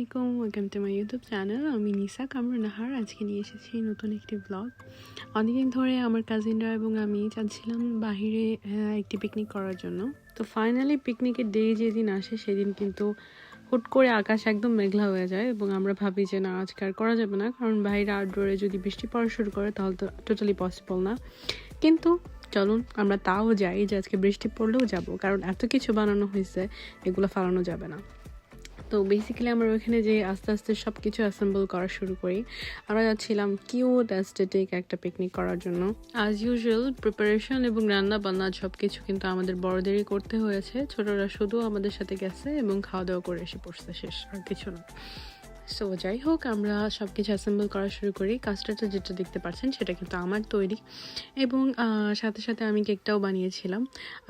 আলাইকুম, welcome to my YouTube channel. আমি নিসা কামরুন নাহার। আজকে নিয়ে এসেছি নতুন একটি ব্লগ। অনেকদিন ধরে আমার কাজিনরা এবং আমি চাচ্ছিলাম বাহিরে একটি পিকনিক করার জন্য। তো ফাইনালি পিকনিকের ডে যেদিন আসে সেদিন কিন্তু হুট করে আকাশ একদম মেঘলা হয়ে যায় এবং আমরা ভাবি যে না, আজকে আর করা যাবে না, কারণ বাইরে আউটডোরে যদি বৃষ্টি পড়া শুরু করে তাহলে তো টোটালি পসিবল না। কিন্তু চলুন আমরা তাও যাই, যে আজকে বৃষ্টি পড়লেও যাব, কারণ এত কিছু বানানো হয়েছে, এগুলো ফালানো যাবে না। তো বেসিক্যালি আমরা ওইখানে যে আস্তে আস্তে সব কিছু অ্যাসেম্বল করা শুরু করি। আমরা যাচ্ছিলাম কিউট অ্যাস্থেটিক একটা পিকনিক করার জন্য। অ্যাজ ইউজুয়াল প্রিপারেশন এবং রান্না বান্না সব কিছু কিন্তু আমাদের বড়দেরই করতে হয়েছে। ছোটরা শুধু আমাদের সাথে গেছে এবং খাওয়া দাওয়া করে এসে পড়ছে, শেষ, আর কিছু না। সো যাই হোক, আমরা সব কিছু অ্যাসেম্বল করা শুরু করি। কাস্টার্ডটা যেটা দেখতে পাচ্ছেন সেটা কিন্তু আমার তৈরি, এবং সাথে সাথে আমি কেকটাও বানিয়েছিলাম।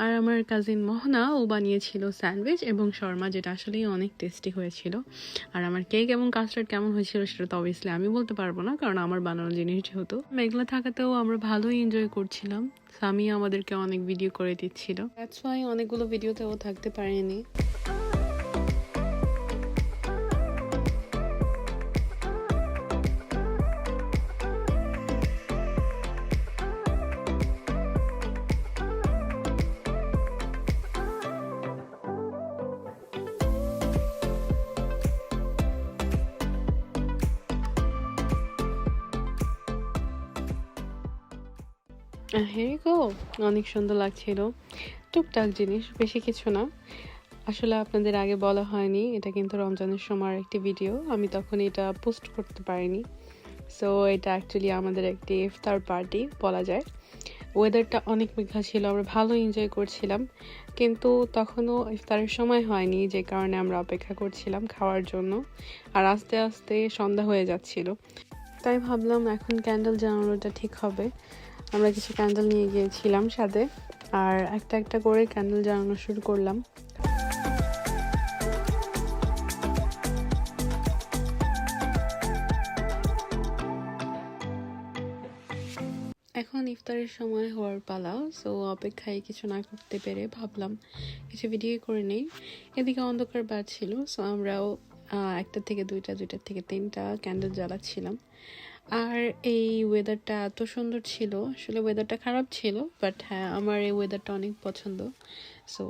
আর আমার কাজিন মোহনা, ও বানিয়েছিল স্যান্ডউইচ এবং শর্মা, যেটা আসলেই অনেক টেস্টি হয়েছিল। আর আমার কেক এবং কাস্টার্ড কেমন হয়েছিল সেটা তো অবভিয়াসলি আমি বলতে পারবো না, কারণ আমার বানানো জিনিস যেহেতু। মেঘলা থাকাতেও আমরা ভালোই এনজয় করছিলাম। সামি আমাদেরকে অনেক ভিডিও করে দিচ্ছিল, দ্যাটস ওয়াই অনেকগুলো ভিডিওতেও থাকতে পারেনি। হ্যাঁ গো, অনেক সুন্দর লাগছিল। টুকটাক জিনিস, বেশি কিছু না। আসলে আপনাদের আগে বলা হয়নি, এটা কিন্তু রমজানের সময় একটি ভিডিও, আমি তখন এটা পোস্ট করতে পারিনি। সো এটা অ্যাকচুয়ালি আমাদের একটি ইফতার পার্টি বলা যায়। ওয়েদারটা অনেক মেঘলা ছিল, আমরা ভালো এনজয় করছিলাম, কিন্তু তখনও ইফতারের সময় হয়নি, যে কারণে আমরা অপেক্ষা করছিলাম খাওয়ার জন্য। আর আস্তে আস্তে সন্ধ্যা হয়ে যাচ্ছিল, তাই ভাবলাম এখন ক্যান্ডেল জ্বালানোটা ঠিক হবে। আমরা কিছু ক্যান্ডেল নিয়ে গিয়েছিলাম সাথে, আর একটা একটা করে ক্যান্ডেল জ্বালানো শুরু করলাম। এখন ইফতারের সময় হওয়ার পালা। সো অপেক্ষায় কিছু না করতে পেরে ভাবলাম কিছু ভিডিও করে নেই। এদিকে অন্ধকার বাড়ছিল, সো আমরাও একটা থেকে দুইটা, দুইটার থেকে তিনটা ক্যান্ডেল জ্বালাচ্ছিলাম। আর এই ওয়েদারটা এত সুন্দর ছিল, আসলে ওয়েদারটা খারাপ ছিল, বাট হ্যাঁ, আমার এই ওয়েদারটা অনেক পছন্দ। সো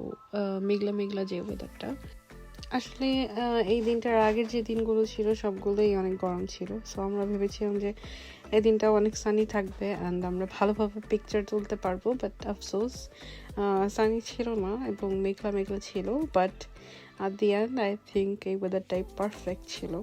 মেঘলা মেঘলা যে ওয়েদারটা, আসলে এই দিনটার আগের যে দিনগুলো ছিল সবগুলোই অনেক গরম ছিল। সো আমরা ভেবেছিলাম যে এই দিনটা অনেক সানি থাকবে অ্যান্ড আমরা ভালোভাবে পিকচার তুলতে পারবো, বাট আফসোস সানি ছিল না এবং মেঘলা মেঘলা ছিল। But at the end I think এই ওয়েদারটাই পারফেক্ট ছিল।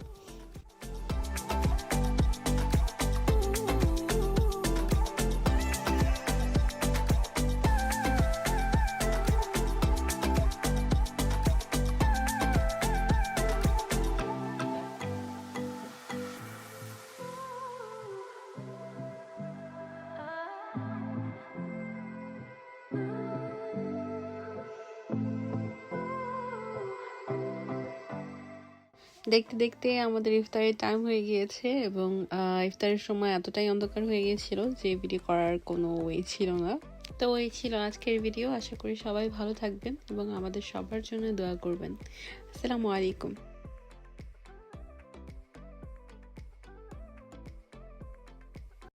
দেখতে দেখতে আমাদের ইফতারের টাইম হয়ে গিয়েছে, এবং ইফতারের সময় এতটাই অন্ধকার হয়ে গিয়েছিল যে ভিডিও করার কোনো ওয়ে ছিল না। তো এই ছিল আজকের ভিডিও। আশা করি সবাই ভালো থাকবেন এবং আমাদের সবার জন্য দোয়া করবেন। আসসালামু আলাইকুম।